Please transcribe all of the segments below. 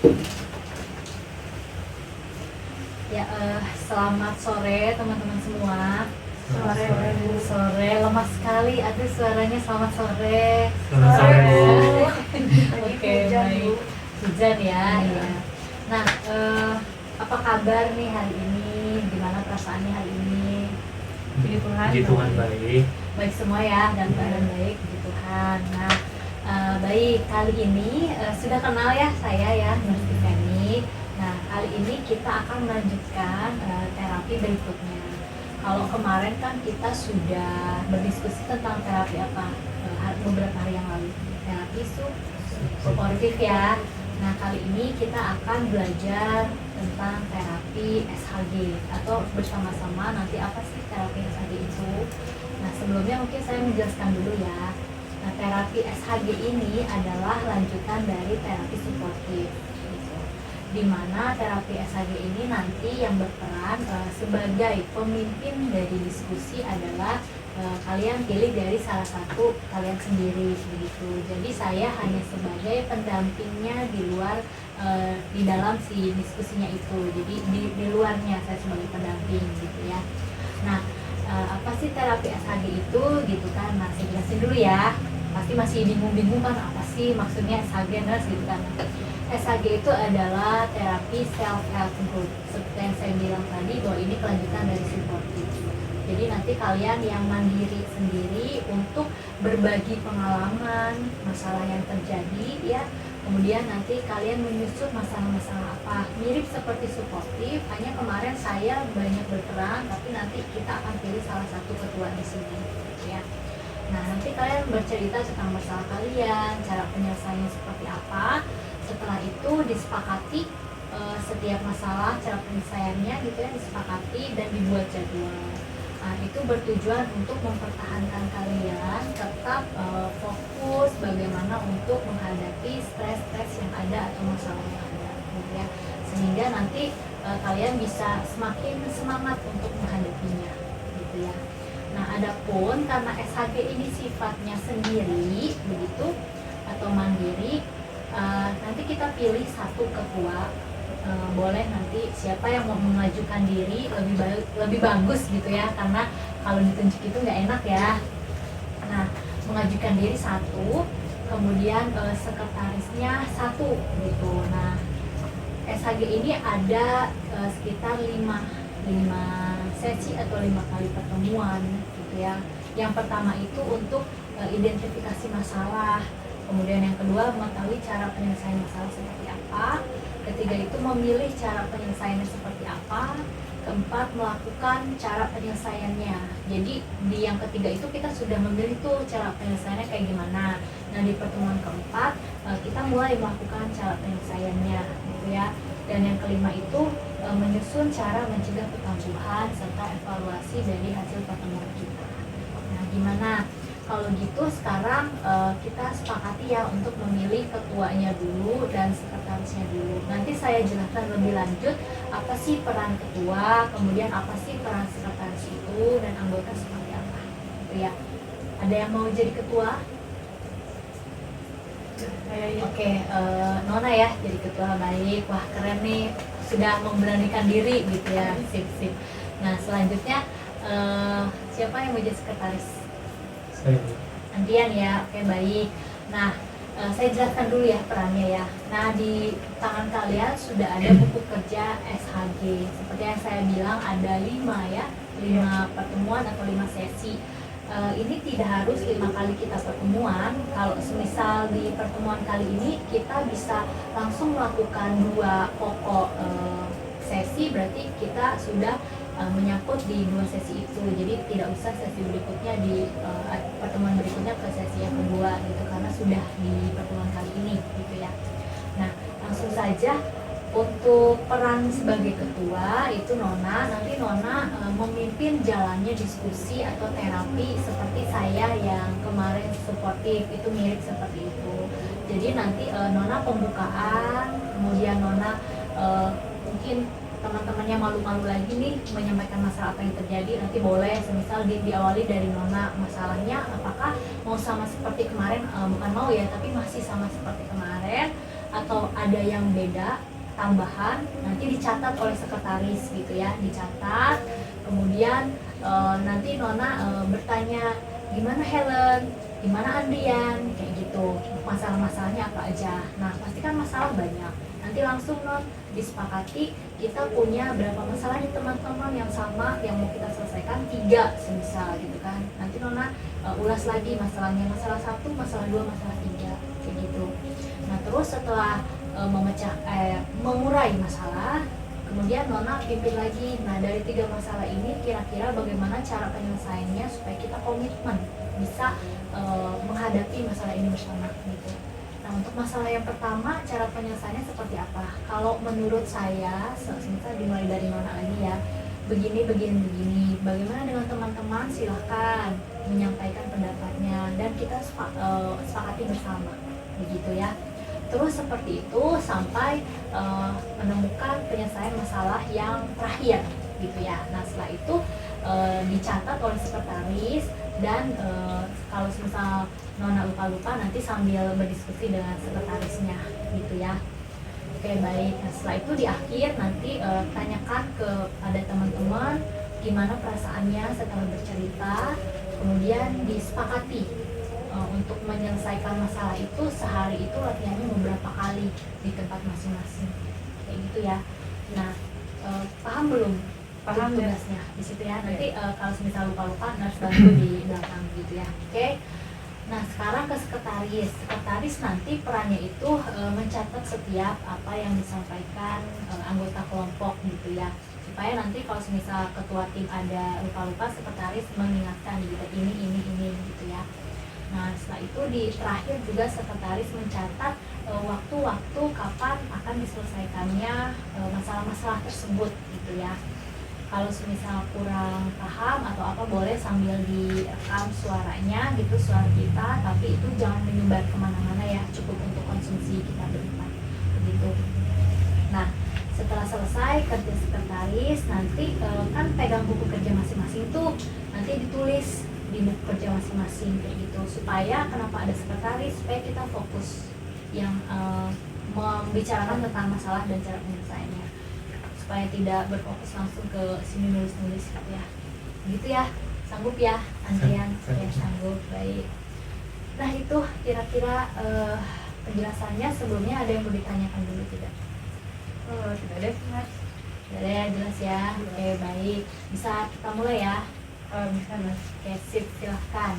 Ya, selamat sore teman-teman semua. Sore. Sore, lemas sekali. Aduh, suaranya selamat sore. Selamat sore, Bu. Oke, baik. Hujan ya, ya. Nah, apa kabar nih hari ini? Gimana perasaannya hari ini? Puji Tuhan baik. Baik semua ya, dan keadaan baik, puji Tuhan. Nah, baik, kali ini sudah kenal ya saya ya, Nur Tiffany. Nah, kali ini kita akan melanjutkan terapi berikutnya. Kalau kemarin kan kita sudah berdiskusi tentang terapi apa beberapa hari yang lalu, terapi suportif ya. Nah, kali ini kita akan belajar tentang terapi SHG atau bersama-sama nanti apa sih terapi SHG itu. Nah, sebelumnya mungkin saya menjelaskan dulu ya. Nah, terapi SHG ini adalah lanjutan dari terapi suportif gitu. Di mana terapi SHG ini nanti yang berperan sebagai pemimpin dari diskusi adalah kalian pilih dari salah satu kalian sendiri begitu. Jadi saya hanya sebagai pendampingnya di luar di dalam si diskusinya itu. Jadi di luarnya saya sebagai pendamping gitu ya. Nah, apa sih terapi SHG itu gitu kan? Nah, saya jelasin dulu ya. Pasti masih bingung-bingung kan apa sih maksudnya SHG gitu kan. SHG itu adalah terapi self help group. Seperti yang saya bilang tadi bahwa ini kelanjutan dari supportive. Jadi nanti kalian yang mandiri sendiri untuk berbagi pengalaman, masalah yang terjadi ya. Kemudian nanti kalian menyusut masalah-masalah apa. Mirip seperti suportif, hanya kemarin saya banyak berperan, tapi nanti kita akan pilih salah satu ketua di sini ya. Nah, nanti kalian bercerita tentang masalah kalian, cara penyelesaiannya seperti apa. Setelah itu disepakati setiap masalah cara penyelesaiannya gitu ya, disepakati dan dibuat jadwal. Nah, itu bertujuan untuk mempertahankan kalian tetap fokus bagaimana untuk menghadapi stres-stres yang ada atau masalah yang ada gitu ya. Sehingga nanti kalian bisa semakin semangat untuk menghadapinya gitu ya. Nah, adapun karena SHG ini sifatnya sendiri begitu atau mandiri, nanti kita pilih satu ketua. Boleh nanti siapa yang mau mengajukan diri lebih bagus gitu ya, karena kalau ditunjuk itu nggak enak ya. Nah, mengajukan diri satu, kemudian sekretarisnya satu gitu. Nah, SHG ini ada sekitar 5 sesi atau 5 kali pertemuan gitu ya. Yang pertama itu untuk identifikasi masalah, kemudian yang kedua mengetahui cara penyelesaian masalah seperti apa, ketiga itu memilih cara penyelesaiannya seperti apa, keempat melakukan cara penyelesaiannya. Jadi di yang ketiga itu kita sudah memilih tuh cara penyelesaiannya kayak gimana. Nah, di pertemuan keempat kita mulai melakukan cara penyelesaiannya gitu ya. Dan yang kelima itu menyusun cara mencegah ketangguhan serta evaluasi dari hasil pertemuan kita. Nah, gimana? Kalau gitu sekarang kita sepakati ya untuk memilih ketuanya dulu dan sekretarisnya dulu. Nanti saya jelaskan lebih lanjut apa sih peran ketua, kemudian apa sih peran sekretaris itu, dan anggota seperti apa gitu ya. Ada yang mau jadi ketua? Oke, Nona ya jadi ketua. Baik, wah keren nih, sudah memberanikan diri gitu ya. Sip. Nah, selanjutnya siapa yang mau jadi sekretaris? Andian ya, oke baik. Nah, saya jelaskan dulu ya perannya ya. Nah, di tangan kalian sudah ada buku kerja SHG. Seperti yang saya bilang ada 5 pertemuan atau 5 sesi. Ini tidak harus 5 kali kita pertemuan. Kalau semisal di pertemuan kali ini kita bisa langsung melakukan 2 pokok sesi, berarti kita sudah menyangkut di 2 sesi itu. Jadi tidak usah sesi berikutnya di pertemuan berikutnya ke sesi yang kedua gitu, karena sudah di pertemuan kali ini gitu ya. Nah, langsung saja untuk peran sebagai ketua itu Nona. Nanti Nona memimpin jalannya diskusi atau terapi seperti saya yang kemarin suportif, itu mirip seperti itu. Jadi nanti Nona pembukaan, kemudian Nona mungkin teman-temannya malu-malu lagi nih menyampaikan masalah apa yang terjadi, nanti boleh semisal diawali dari Nona masalahnya apakah mau sama seperti kemarin, bukan mau ya, tapi masih sama seperti kemarin, atau ada yang beda tambahan, nanti dicatat oleh sekretaris gitu ya, dicatat. Kemudian nanti Nona bertanya, gimana Helen, gimana Andrian, kayak gitu, masalah-masalahnya apa aja. Nah pasti kan masalah banyak, nanti langsung Non disepakati kita punya berapa masalah nih teman-teman yang sama yang mau kita selesaikan, 3 semisal gitu kan. Nanti Nona ulas lagi masalahnya, masalah 1, masalah 2, masalah 3, kayak gitu. Nah terus setelah mengurai masalah, kemudian Nona pimpin lagi. Nah dari 3 masalah ini kira-kira bagaimana cara penyelesaiannya supaya kita komitmen bisa menghadapi masalah ini bersama gitu. Nah untuk masalah yang pertama, cara penyelesaiannya seperti apa? Kalau menurut saya, semisal dimulai dari Nona lagi ya, begini. Bagaimana dengan teman-teman? Silahkan menyampaikan pendapatnya dan kita sepakati bersama, begitu ya. Terus seperti itu sampai menemukan penyelesaian masalah yang terakhir gitu ya. Nah setelah itu dicatat oleh sekretaris dan kalau misal Nona lupa nanti sambil berdiskusi dengan sekretarisnya gitu ya. Oke baik. Nah setelah itu di akhir nanti tanyakan kepada teman-teman gimana perasaannya setelah bercerita, kemudian disepakati untuk menyelesaikan masalah itu sehari itu latihannya beberapa kali di tempat masing-masing kayak gitu ya. Nah paham belum? Paham tugasnya di situ ya. Nanti kalau misal lupa harus bantu di belakang gitu ya. Oke. Nah sekarang ke sekretaris nanti perannya itu mencatat setiap apa yang disampaikan anggota kelompok gitu ya, supaya nanti kalau misal ketua tim ada lupa sekretaris mengingatkan gitu, ini gitu ya. Nah setelah itu di terakhir juga sekretaris mencatat waktu-waktu kapan akan diselesaikannya masalah-masalah tersebut gitu ya. Kalau misal kurang paham atau apa boleh sambil direkam suaranya gitu, suara kita, tapi itu jangan menyebar kemana-mana ya, cukup untuk konsumsi kita berempat begitu. Nah setelah selesai kerja sekretaris nanti kan pegang buku kerja masing-masing tuh, nanti ditulis di buku kerja masing-masing kayak gitu, supaya kenapa ada sekretaris, supaya kita fokus yang membicarakan tentang masalah dan cara penyelesaiannya, supaya tidak berfokus langsung ke sini nulis gitu ya. Gitu ya, sanggup ya Andrian? Ya sanggup, baik. Nah itu kira-kira penjelasannya. Sebelumnya ada yang mau ditanyakan dulu tidak? Tidak ada sih Mas. Tidak ada ya, jelas ya. Oke baik, bisa kita mulai ya. Bisa Mas. Oke sip, silahkan.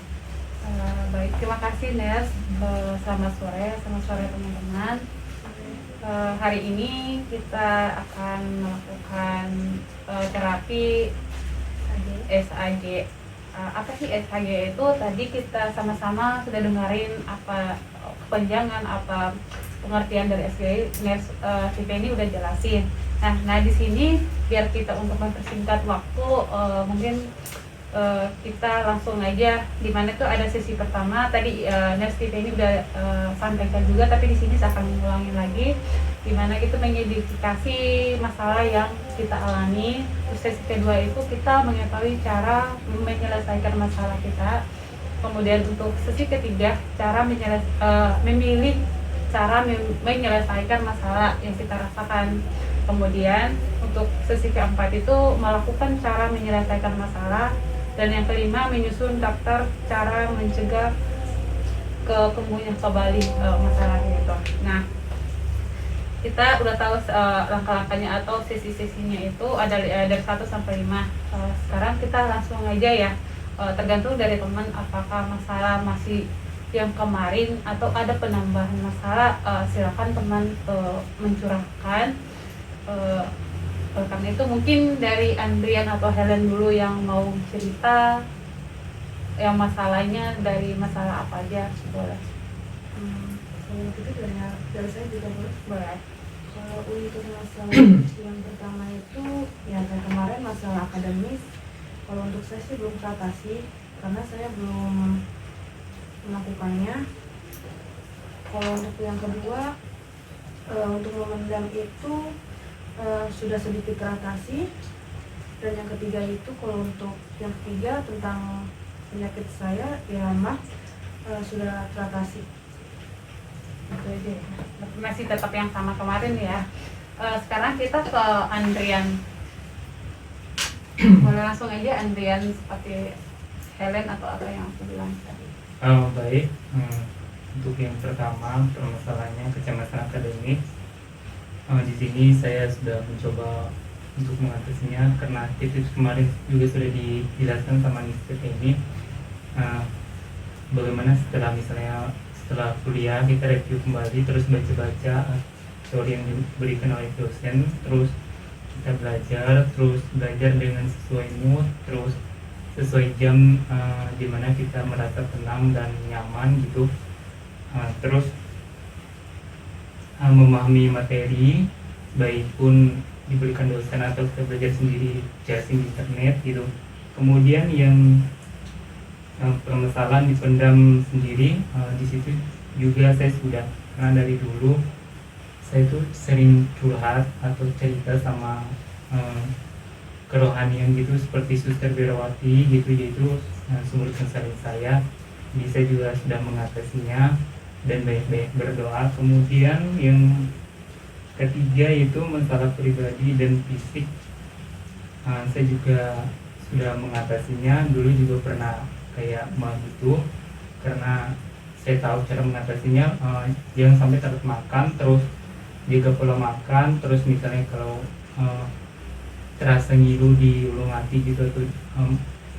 Baik, terima kasih Nes. Selamat sore teman-teman. Hari ini kita akan melakukan terapi SAG. Apa sih SAG itu? Tadi kita sama-sama sudah dengerin apa kepanjangan, apa pengertian dari SAG. Nes ini udah jelasin. Nah di sini biar kita untuk mempersingkat waktu, mungkin kita langsung aja, dimana tuh ada sesi pertama tadi Nurse ini udah sampaikan juga, tapi di sini saya akan mengulangi lagi, dimana kita mengidentifikasi masalah yang kita alami. Terus sesi kedua itu kita mengetahui cara menyelesaikan masalah kita. Kemudian untuk sesi ketiga cara memilih cara menyelesaikan masalah yang kita rasakan. Kemudian untuk sesi keempat itu melakukan cara menyelesaikan masalah. Dan yang kelima menyusun daftar cara mencegah kemudian kembali masalah itu. Nah kita udah tahu langkah-langkahnya atau sesi-sesinya itu ada dari 1 sampai 5. Sekarang kita langsung aja ya, tergantung dari teman apakah masalah masih yang kemarin atau ada penambahan masalah. Silakan teman mencurahkan. Karena itu mungkin dari Andrian atau Helen dulu yang mau cerita yang masalahnya, dari masalah apa aja boleh. Kalau gitu dari saya juga boleh. Kalau untuk masalah yang pertama itu ya kayak kemarin masalah akademis, kalau untuk saya sih belum teratasi karena saya belum melakukannya. Kalau untuk yang kedua, untuk memendam itu sudah sedikit teratasi. Dan yang ketiga itu, kalau untuk yang ketiga tentang penyakit saya ya mah sudah teratasi. Itu aja ya. Masih tetap yang sama kemarin ya. Sekarang kita ke Andrian. Boleh langsung aja Andrian seperti Helen atau apa yang aku bilang tadi. Baik. Untuk yang pertama permasalahannya kecemasan akademik. Di sini saya sudah mencoba untuk mengatasinya karena tips kemarin juga sudah dijelaskan sama Mister ini. Bagaimana setelah kuliah kita review kembali, terus baca-baca teori yang diberikan oleh dosen, terus kita belajar dengan sesuai mood, terus sesuai jam dimana kita merasa tenang dan nyaman gitu. Terus memahami materi, baik pun diberikan dosen atau kita belajar sendiri jasing di internet gitu. Kemudian yang permasalahan dipendam sendiri, di situ juga saya sudah, karena dari dulu saya tuh sering curhat atau cerita sama kerohanian gitu, seperti Suster Wirawati gitu, yaitu sumber konseling saya. Jadi saya juga sudah mengatasinya dan banyak-banyak berdoa. Kemudian yang ketiga itu masalah pribadi dan fisik. Saya juga sudah mengatasinya. Dulu juga pernah kayak mah gitu, karena saya tahu cara mengatasinya. Jangan sampai telat makan, terus jaga pola makan, terus misalnya kalau terasa ngilu di ulung hati gitu atau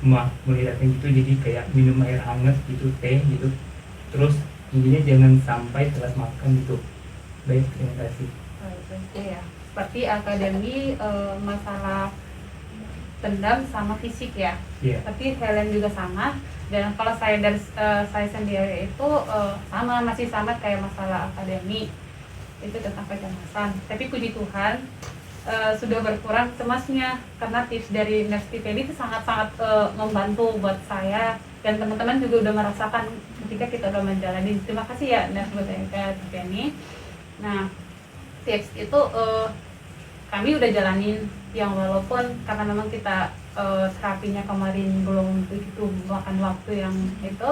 mulai datang gitu, jadi kayak minum air hangat gitu, teh gitu. Terus intinya jangan sampai telat makan gitu. Baik, terima kasih. Ya, seperti akademi, masalah dendam sama fisik ya. Iya. Tapi Helen juga sama. Dan kalau saya dari saya sendiri itu masih sama kayak masalah akademi, itu tentang kecemasan. Tapi puji Tuhan sudah berkurang cemasnya, karena tips dari Nurse Tiffany itu sangat-sangat membantu buat saya, dan teman-teman juga udah merasakan ketika kita udah menjalani. Terima kasih ya Nurse Tiffany. Nah, tips itu kami udah jalanin, yang walaupun karena memang kita terapinya kemarin belum begitu makan waktu yang itu,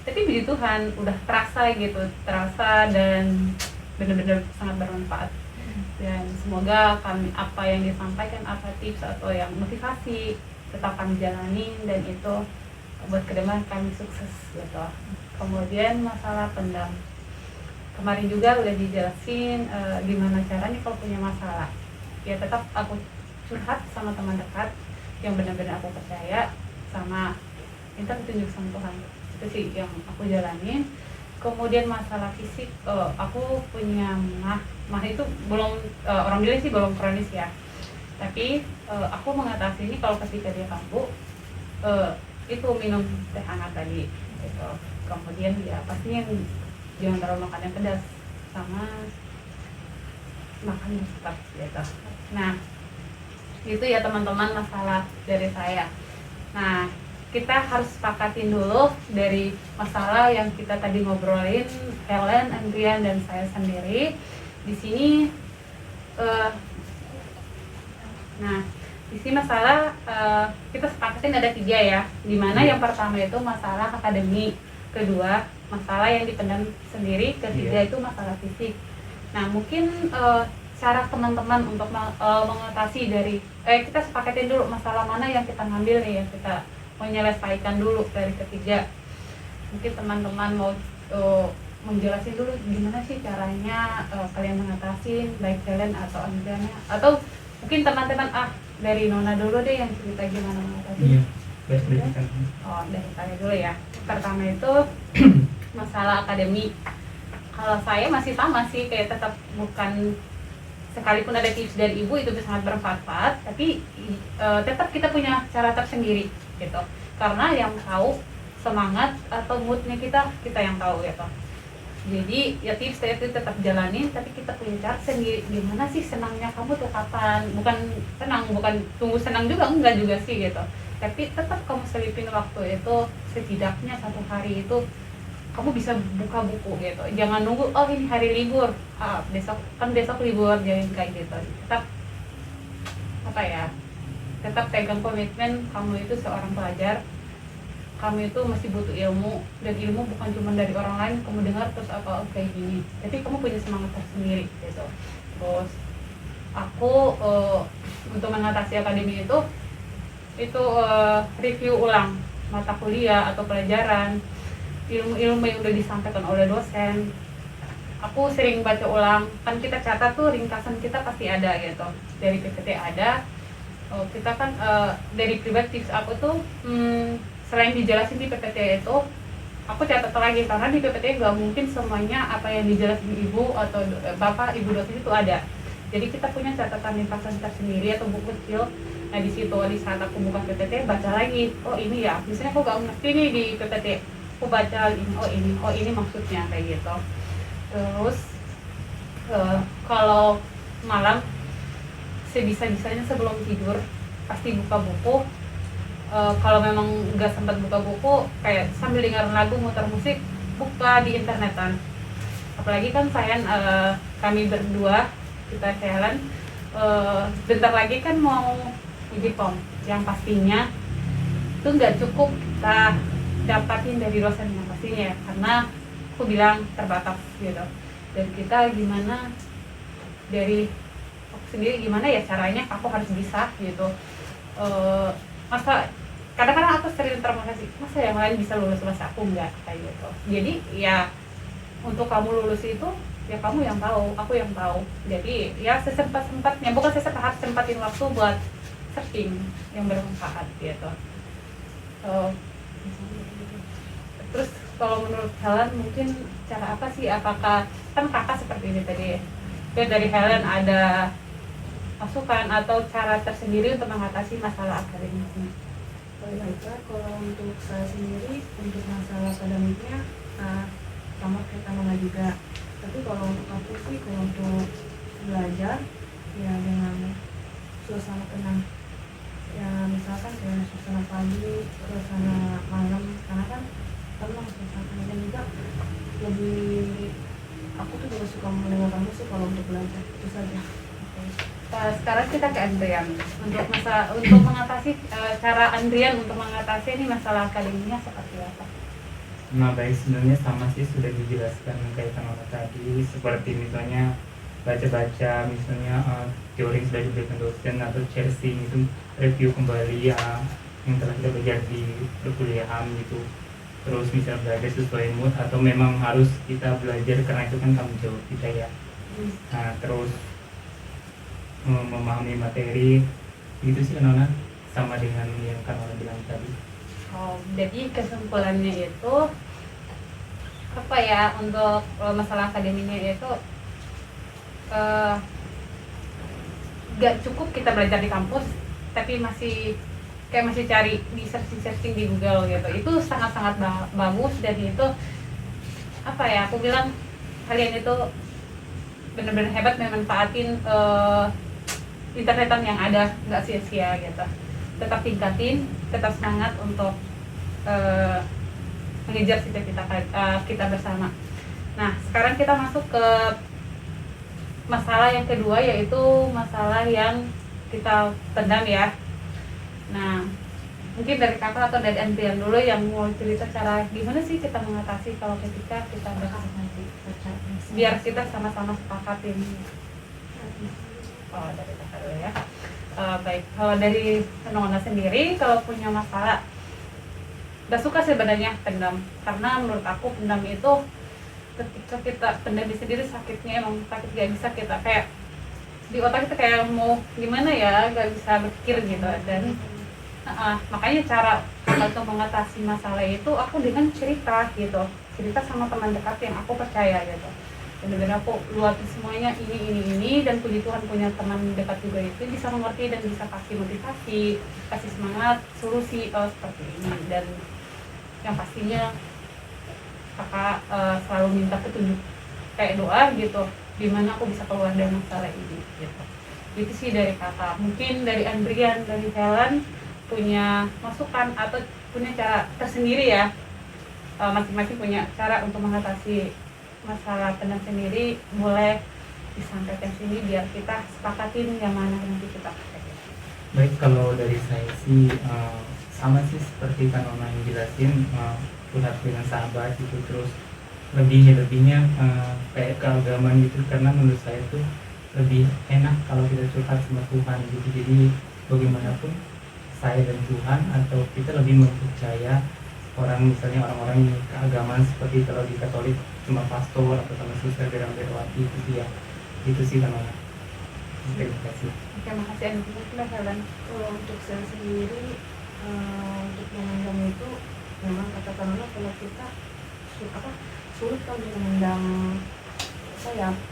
tapi puji Tuhan udah terasa dan benar-benar sangat bermanfaat. Dan semoga kami apa yang disampaikan, apa tips atau yang motivasi tetap kami jalani, dan itu buat kedepan kami sukses gitu. Kemudian masalah pendam, kemarin juga udah dijelasin gimana caranya kalau punya masalah. Ya tetap aku curhat sama teman dekat yang benar-benar aku percaya, sama minta petunjuk sama Tuhan. Itu sih yang aku jalanin. Kemudian masalah fisik, aku punya mah itu belum, orang bilang sih belum kronis ya. Tapi aku mengatasi ini kalau ketika dia kambuh, itu minum teh hangat tadi gitu. Kemudian ya pastinya jangan terlalu makan yang pedas, sama makan yang cepat gitu. Nah, itu ya teman-teman masalah dari saya. Nah, kita harus sepakatin dulu dari masalah yang kita tadi ngobrolin, Helen, Andrian, dan saya sendiri. Di sini, di sini masalah kita sepakatin ada 3 ya. Dimana yang pertama itu masalah akademik, kedua masalah yang dipendam sendiri, ketiga itu masalah fisik. Nah, mungkin cara teman-teman untuk mengatasi dari kita sepakatin dulu masalah mana yang kita ngambil nih, yang kita menyelesaikan dulu dari ketiga. Mungkin teman-teman mau menjelasin dulu gimana sih caranya kalian mengatasi, baik Helen atau Andriana, atau mungkin teman-teman dari Nona dulu deh yang cerita gimana mengatasi. Iya, baik. Dari saya dulu ya. Pertama itu masalah akademik. Kalau saya masih sama sih, kayak tetap bukan, sekalipun ada tips dari ibu itu sangat bermanfaat, tapi tetap kita punya cara tersendiri gitu. Karena yang tahu semangat atau moodnya kita yang tahu gitu. Jadi ya tips saya itu tetap jalanin, tapi kita punya cara sendiri. Gimana sih senangnya kamu tuh kapan? Bukan tunggu senang juga, enggak juga sih gitu. Tapi tetap kamu selipin waktu itu, setidaknya 1 hari itu kamu bisa buka buku gitu. Jangan nunggu ini hari libur, besok libur, jangan kayak gitu. Tetap pegang komitmen kamu itu seorang pelajar. kamu itu masih butuh ilmu, dan ilmu bukan cuma dari orang lain kamu dengar terus apa kayak gini, tapi kamu punya semangat tersendiri gitu. Terus aku untuk mengatasi akademi itu review ulang mata kuliah atau pelajaran, ilmu-ilmu yang udah disampaikan oleh dosen. Aku sering baca ulang, kan kita catat tuh ringkasan kita pasti ada gitu, dari PPT ada. Kita kan dari pribadi tips aku tuh selain dijelasin di PPT itu, aku catat lagi karena di PPT nggak mungkin semuanya apa yang dijelasin ibu atau bapak ibu dosen itu ada. Jadi kita punya catatan ringkasan tersendiri atau buku kecil. Nah di situ di saat aku buka PPT baca lagi, oh ini ya, misalnya aku nggak ngerti nih di PPT, aku baca ini, oh ini maksudnya kayak gitu. Terus kalau malam sebisa-bisanya sebelum tidur pasti buka buku. Kalau memang nggak sempat buka buku, kayak sambil dengar lagu, muter musik, buka di internetan. Apalagi kan kami berdua kita jalan bentar lagi kan mau uji POM, yang pastinya itu nggak cukup kita dapatin dari dosen yang pastinya, karena aku bilang terbatas gitu. Dan kita gimana dari aku sendiri, gimana ya caranya aku harus bisa gitu. Masa kadang-kadang aku sering termotivasi, masa yang lain bisa lulus masa aku enggak, kayak gitu. Jadi ya untuk kamu lulus itu ya kamu yang tahu, aku yang tahu. Jadi ya sesempat-sempatnya, bukan harus sempatin waktu buat searching yang bermanfaat gitu. Terus kalau menurut Helen mungkin cara apa sih, apakah kan kakak seperti ini tadi ya, dari Helen ada masukan atau cara tersendiri untuk mengatasi masalah akademisnya? Baiklah, kalau untuk saya sendiri untuk masalah akademiknya sama kayak Kamala juga. Tapi kalau untuk aku sih, kalau untuk belajar ya dengan suasana tenang. Ya misalkan kayak suasana pagi, suasana malam, karena kan tenang suasana, dan juga lebih aku tuh juga suka mendengarkan musik kalau untuk belajar, itu saja. Sekarang kita ke Andrian untuk mengatasi cara Andrian untuk mengatasi ini masalah akademiknya seperti apa? Nah baik, sebenarnya sama sih, sudah dijelaskan kayak Kamala tadi, seperti misalnya baca-baca misalnya teori yang sudah diberikan dosen, atau sharing itu, review kembali ya yang telah kita belajar di perkuliahan gitu. Terus misalnya belajar sesuai mood, atau memang harus kita belajar karena itu kan tanggung jawab kita ya. Nah terus memahami materi gitu sih Nona, sama dengan yang Kamala bilang tadi. Jadi kesimpulannya itu apa ya, untuk masalah akademinya itu gak cukup kita belajar di kampus, tapi masih cari di searching di Google gitu. Itu sangat-sangat bagus, dan itu apa ya, aku bilang kalian itu benar-benar hebat memanfaatin internetan yang ada, nggak sia-sia gitu. Tetap tingkatin, tetap semangat untuk mengejar cita-cita kita bersama. Nah sekarang kita masuk ke masalah yang kedua, yaitu masalah yang kita pendam ya. Nah mungkin dari kakak atau dari Andrian dulu yang mau cerita cara gimana sih kita mengatasi kalau ketika kita berkomunikasi, biar kita sama-sama sepakatin. Dari kakak dulu ya. Baik, kalau dari Nona sendiri, kalau punya masalah, gak suka sebenarnya pendam, karena menurut aku pendam itu ketika kita pendam sendiri sakitnya emang sakit, gak bisa kita kayak di otak kita kayak mau gimana ya, gak bisa berpikir gitu. Dan makanya cara untuk mengatasi masalah itu aku dengan cerita gitu, cerita sama teman dekat yang aku percaya gitu. Benar-benar aku luapin semuanya, ini, dan puji Tuhan punya teman dekat juga itu bisa mengerti dan bisa kasih motivasi, kasih semangat, solusi seperti ini. Dan yang pastinya kakak selalu minta petunjuk kayak doa gitu, gimana aku bisa keluar dari masalah ini gitu. Itu sih dari kakak. Mungkin dari Andrian, dari Helen punya masukan atau punya cara tersendiri ya, masing-masing punya cara untuk mengatasi masalah pendam sendiri, boleh disampaikan sini biar kita sepakatin yang mana nanti kita pakai. Baik, kalau dari saya sih sama sih seperti kan Nona yang jelasin, curhat dengan sahabat gitu, terus lebihnya kayak keagamaan gitu, karena menurut saya tuh lebih enak kalau kita curhat sama Tuhan gitu. Jadi bagaimanapun saya dan Tuhan, atau kita lebih mempercaya orang, misalnya orang-orang yang keagamaan seperti kalau di Katolik cuma pastor atau sama suster Birawati itu sih ya, itu sih kan Nona. Terima kasih. Oke, makasih Andi. Mbak Helen. Kalau untuk saya sendiri, untuk memendam itu memang kata Kanona, kalau kita sulit kalau memendam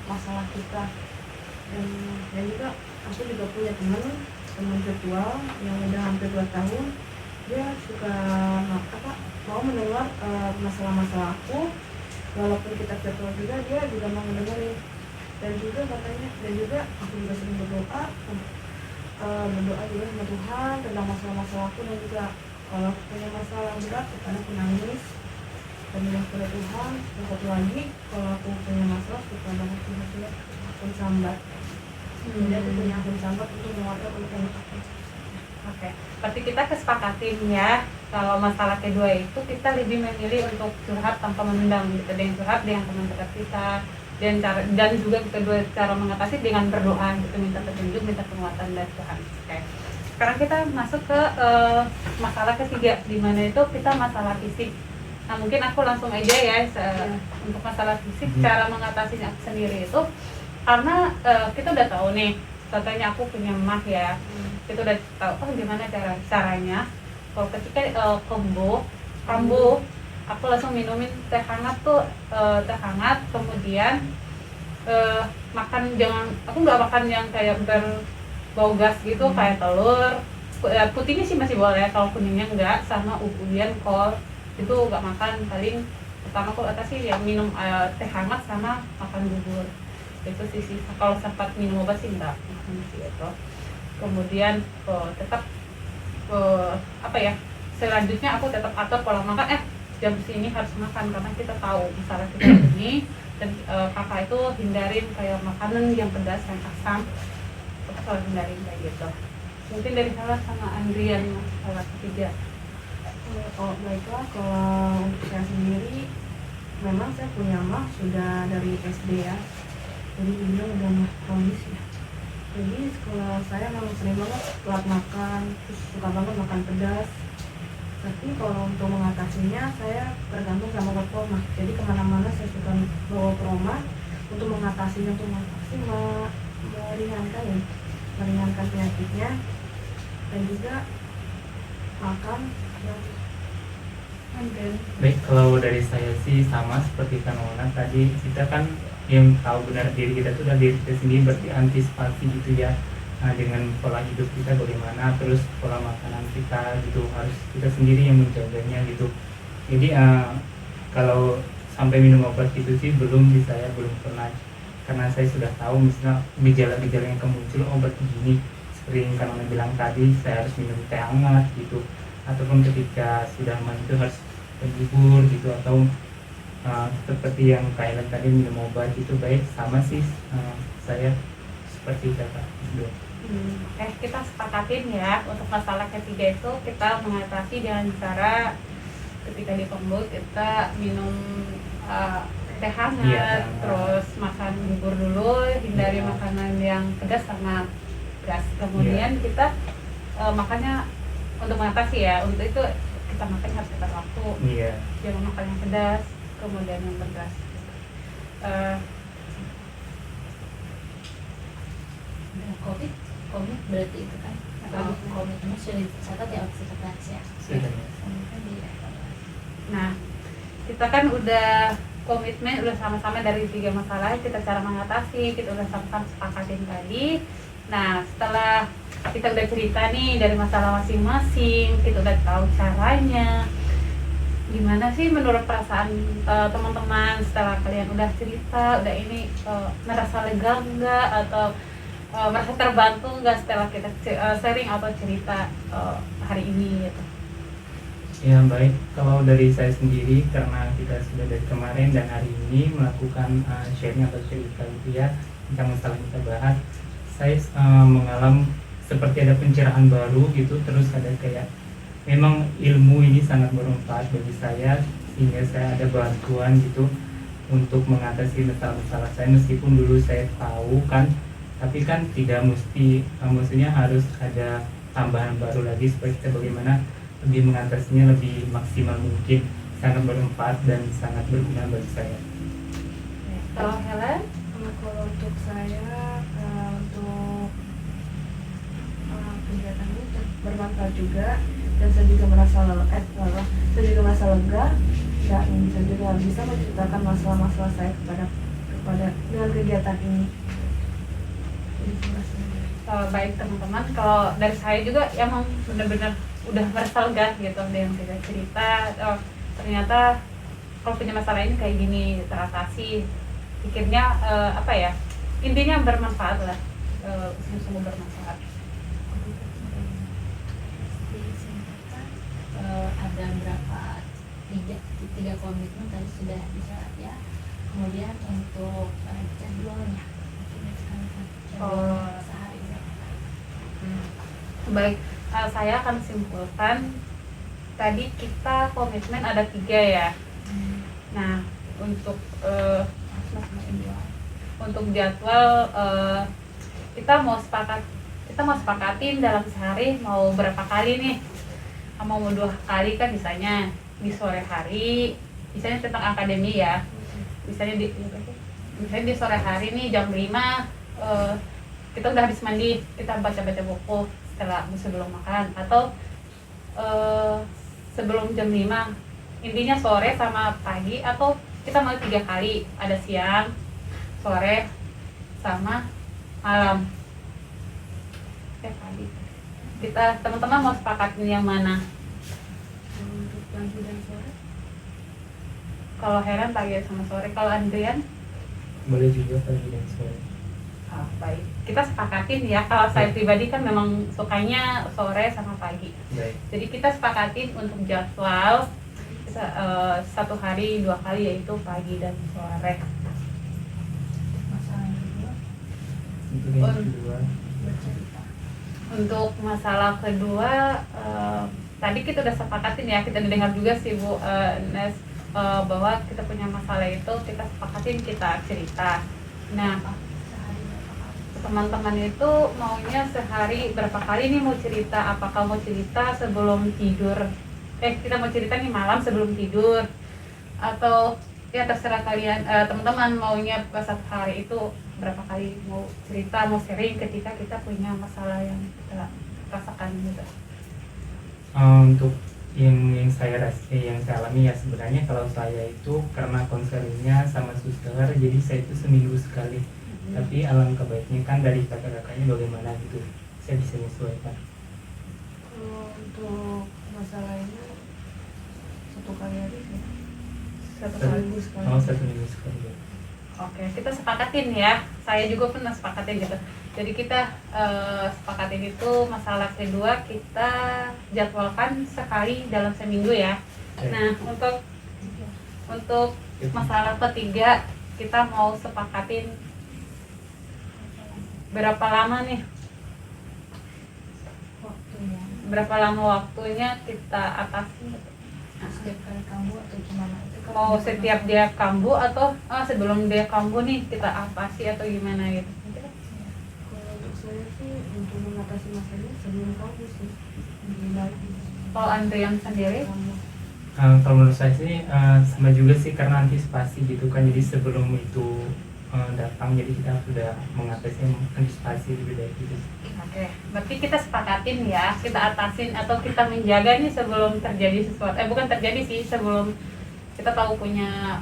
masalah kita. Dan juga aku juga punya teman virtual yang udah hampir 2 tahun. Dia suka mau mendengar masalah-masalah aku, walaupun kita virtual juga, dia juga mau mendengarin. Dan juga aku juga sering berdoa juga sama Tuhan tentang masalah-masalah aku. Dan juga kalau aku punya masalah berat, karena aku nangis dan bilang kepada Tuhan. Dan satu lagi, kalau aku punya masalah, suka banget punya akun sambat. Jadi aku punya akun sambat untuk mengeluarkan unek-unek aku. Oke, berarti kita kesepakatin ya, kalau masalah kedua itu kita lebih memilih untuk curhat tanpa memendam gitu, dengan curhat dengan teman dekat kita, dan juga kedua cara mengatasi dengan berdoa gitu, minta petunjuk, minta penguatan dari Tuhan. Oke, sekarang kita masuk ke masalah ketiga, di mana itu kita masalah fisik. Nah, mungkin aku langsung aja ya, untuk masalah fisik, cara mengatasinya aku sendiri itu karena kita udah tahu nih, contohnya aku punya mah ya, kita udah tahu gimana caranya. Kalau ketika kambuh, aku langsung minumin teh hangat tuh, teh hangat, kemudian makan, aku nggak makan yang kayak berbau gas gitu, kayak telur, putihnya sih masih boleh, kalau kuningnya enggak, sama ubian, kol itu nggak makan. Paling pertama aku atasi yang minum teh hangat sama makan bubur, itu sih. Kalau sempat minum obat sih enggak gitu. Kemudian tetap selanjutnya aku tetap atur pola makan, jam sini harus makan, karena kita tahu masalah kita ini. Dan kakak itu hindarin kayak makanan yang pedas, yang asam, kita selalu hindarin kayak gitu. Mungkin dari salah sama Andrian masalah ketiga. Baiklah, kalau untuk saya sendiri, memang saya punya mah sudah dari SD ya, jadi dibilang udah mah kronis ya. Jadi sekolah saya memang sering banget telat makan, terus suka banget makan pedas. Tapi kalau untuk mengatasinya, saya tergantung sama obat proma. Jadi kemana-mana saya suka bawa proma untuk mengatasinya, untuk meringankan penyakitnya. Dan juga makan yang Baik, kalau dari saya sih sama seperti Kanona tadi, kita kan yang tahu benar diri kita tuh dari diri kita sendiri, berarti antisipasi gitu ya. Nah, dengan pola hidup kita bagaimana, terus pola makanan kita gitu, harus kita sendiri yang menjaganya gitu. Jadi kalau sampai minum obat gitu sih belum pernah, karena saya sudah tahu misalnya gejala-gejala yang muncul obat begini, seperti yang Kanona bilang tadi, saya harus minum teh hangat gitu, ataupun ketika sudah itu harus berlibur gitu, atau seperti yang Kailan tadi minum obat itu. Baik, sama sih saya seperti kakak itu. Kita sepakatin ya, untuk masalah ketiga itu kita mengatasi dengan cara ketika di pembuluh kita minum teh hangat, terus makan bubur dulu, hindari makanan yang pedas sama gas. Kemudian kita makannya untuk mengatasi ya, untuk itu kita makan harus tepat waktu, jangan makan yang pedas, kemudian yang pedas. Komit berarti itu kan, komitmen sudah dicatat ya oksidatif ya. Nah, kita kan udah komitmen, udah sama-sama dari 3 masalah, kita cara mengatasi, kita udah sama-sama sepakatin tadi. Nah, setelah kita udah cerita nih dari masalah masing-masing, kita udah tahu caranya. Gimana sih menurut perasaan teman-teman setelah kalian udah cerita, udah ini, merasa lega enggak, atau merasa terbantu enggak setelah kita sharing atau cerita hari ini gitu? Ya baik, kalau dari saya sendiri, karena kita sudah dari kemarin dan hari ini melakukan sharing atau cerita gitu ya tentang masalah kita bahas, saya mengalami seperti ada pencerahan baru gitu, terus ada kayak memang ilmu ini sangat bermanfaat bagi saya, sehingga saya ada bantuan gitu untuk mengatasi masalah-masalah saya, meskipun dulu saya tahu kan, tapi kan tidak mesti, maksudnya harus ada tambahan baru lagi supaya kita bagaimana lebih mengatasinya lebih maksimal mungkin. Sangat bermanfaat dan sangat berguna bagi saya. Kalau Helen? Kalau untuk saya untuk kegiatan ini bermanfaat juga, dan saya juga merasa saya juga merasa lega, dan saya juga bisa menceritakan masalah-masalah saya kepada dengan kegiatan ini. Jadi, saya merasa lega. Baik teman-teman, kalau dari saya juga emang benar-benar udah merasa lega gitu dengan kita cerita. Ternyata kalau punya masalah ini kayak gini teratasi, pikirnya intinya bermanfaat lah, sungguh-sungguh bermanfaat. Ada berapa tiga komitmen tadi sudah bisa ya. Kemudian untuk jadwalnya jadwal sehari berapa? Baik, saya akan simpulkan tadi kita komitmen ada 3 ya. Nah, untuk jadwal kita mau sepakatin dalam sehari mau berapa kali nih. Mau 2 kali kan misalnya di sore hari, misalnya tentang akademi ya. Misalnya di sore hari nih jam 5 kita udah habis mandi, kita baca-baca buku sebelum makan, atau sebelum jam 5, intinya sore sama pagi, atau kita mau 3 kali, ada siang, sore, sama malam. Pagi. Kita teman-teman mau sepakatin yang mana? Untuk pagi dan sore, Kalau Helen pagi sama sore, kalau Andrian? Boleh juga pagi dan sore. Baik, kita sepakatin ya. Kalau saya pribadi kan memang sukanya sore sama pagi. Baik. Jadi kita sepakatin untuk jadwal satu hari 2 kali, yaitu pagi dan sore. Masalah yang kedua Untuk yang kedua, bercerita. Untuk masalah kedua, tadi kita udah sepakatin ya, kita dengar juga sih Bu Nes, bahwa kita punya masalah itu kita sepakatin, kita cerita. Nah, Sehari berapa kali? teman-teman itu maunya sehari berapa kali nih mau cerita? Apakah mau cerita sebelum tidur? Kita mau cerita nih malam sebelum tidur, atau ya terserah kalian, teman-teman maunya pas satu hari itu berapa kali mau cerita, mau sharing ketika kita punya masalah yang kita rasakan gitu. untuk yang saya alami ya, sebenarnya kalau saya itu karena konselingnya sama suster, jadi saya itu seminggu sekali. Tapi alangkah baiknya kan dari kakak-kakaknya bagaimana gitu, saya bisa menyesuaikan. kalau untuk masalah ini 1 kali hari sih. Satu Satu- kali. sekali. Satu minggu sekali ya. Oke, kita sepakatin ya. Saya juga pernah sepakatin gitu. Jadi kita sepakatin itu masalah kedua kita jadwalkan sekali dalam seminggu ya. Oke. Nah, untuk masalah ketiga kita mau sepakatin berapa lama nih? Waktunya Berapa lama waktunya kita atasi? setiap kali kamu atau gimana itu kan Mau setiap dia kambuh atau sebelum dia kambuh nih kita atasi atau gimana gitu? Kalau untuk saya sih untuk mengatasi masalahnya sebelum kamu sih lebih baik. Kalau Andrian sendiri? Kamu. Kalau menurut saya sih sama juga sih, karena antisipasi gitu kan, jadi sebelum itu datang, jadi kita sudah mengatasi antisipasi lebih baik gitu. Oke, berarti kita sepakatin ya, kita atasin atau kita menjaga nih sebelum terjadi sesuatu. Bukan terjadi sih, sebelum kita tahu punya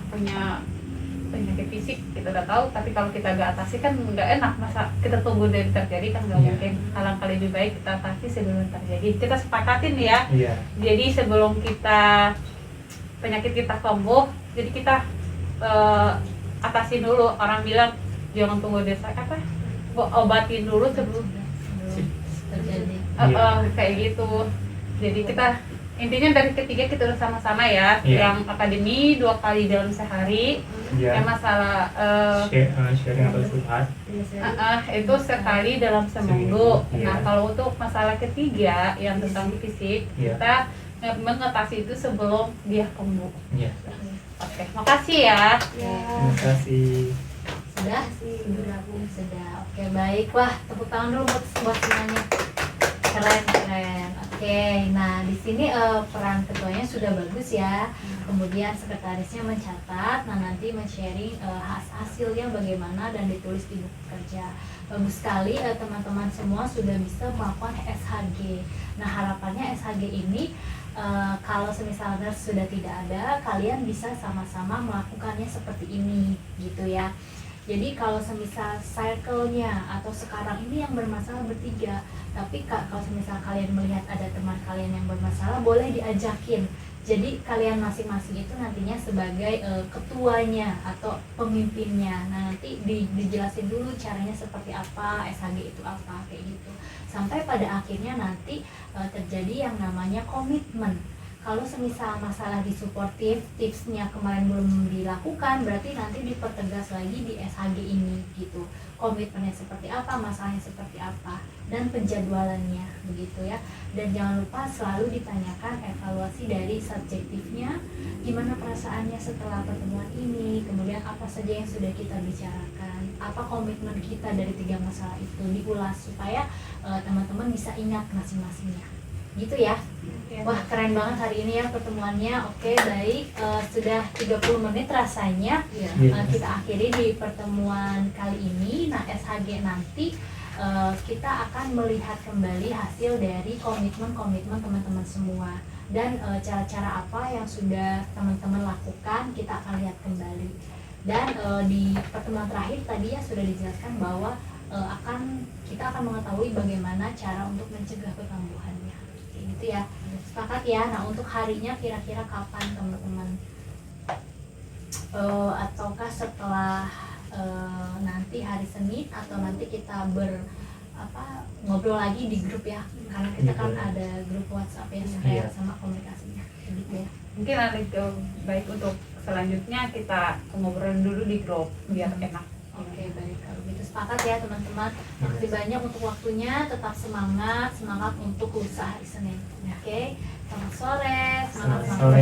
penyakit fisik, kita udah tahu. Tapi kalau kita gak atasi kan nggak enak, masa kita tunggu dari terjadi kan nggak Iya. mungkin. Alangkah lebih baik kita atasi sebelum terjadi. Kita sepakatin ya. Iya. Jadi sebelum penyakit kita kambuh, jadi kita atasin dulu. Orang bilang jangan tunggu obatin dulu sebelum terjadi. Iya. kayak gitu. Jadi kita intinya dari ketiga kita udah sama-sama ya. Iya. Yang akademi 2 kali dalam sehari, Ya, yang masalah sharing atau curhat. itu sekali dalam seminggu. Seminggu, Nah iya. kalau untuk masalah ketiga yang tentang fisik, Iya. kita mengatasi itu sebelum dia kambuh. Ya, Oke, makasih ya. terima kasih. Sudah sih bergabung sudah. Oke baik, wah tepuk tangan dulu buat semuanya. Keren keren. Oke, nah di sini peran ketuanya sudah bagus ya. Kemudian sekretarisnya mencatat, nah nanti men-sharing hasilnya bagaimana dan ditulis di buku kerja. Bagus sekali teman-teman semua sudah bisa melakukan SHG. Nah harapannya SHG ini kalau semisal nurse sudah tidak ada, kalian bisa sama-sama melakukannya seperti ini gitu ya. Jadi kalau semisal circle-nya atau sekarang ini yang bermasalah bertiga, tapi kalau semisal kalian melihat ada teman kalian yang bermasalah, boleh diajakin. Jadi kalian masing-masing itu nantinya sebagai ketuanya atau pemimpinnya. Nah nanti dijelasin dulu caranya seperti apa, SHG itu apa, kayak gitu. Sampai pada akhirnya nanti terjadi yang namanya komitmen. Kalau semisal masalah di suportif, tipsnya kemarin belum dilakukan, berarti nanti dipertegas lagi di SHG ini gitu. Komitmennya seperti apa, masalahnya seperti apa, dan penjadwalannya begitu ya. Dan jangan lupa selalu ditanyakan evaluasi dari subjektifnya, gimana perasaannya setelah pertemuan ini, kemudian apa saja yang sudah kita bicarakan, apa komitmen kita dari 3 masalah itu, diulas supaya teman-teman bisa ingat masing-masingnya. Gitu ya. Wah keren banget hari ini ya pertemuannya. Oke baik, sudah 30 menit rasanya. Kita akhiri di pertemuan kali ini. Nah SHG nanti kita akan melihat kembali hasil dari komitmen-komitmen teman-teman semua. Dan cara-cara apa yang sudah teman-teman lakukan kita akan lihat kembali. Dan di pertemuan terakhir tadi ya sudah dijelaskan bahwa kita akan mengetahui bagaimana cara untuk mencegah kekambuhannya. Gitu ya, sepakat ya. Nah untuk harinya kira-kira kapan teman-teman? Ataukah setelah nanti hari Senin atau nanti kita ngobrol lagi di grup ya, karena kita kan ada grup WhatsApp ya supaya sama komunikasinya gitu ya. Mungkin ada baik untuk selanjutnya kita ngobrol dulu di grup biar enak. Oke baik, kalau gitu sepakat ya teman-teman. Makasih banyak untuk waktunya, tetap semangat untuk usaha hari Senin. Oke, selamat sore, Selamat sore.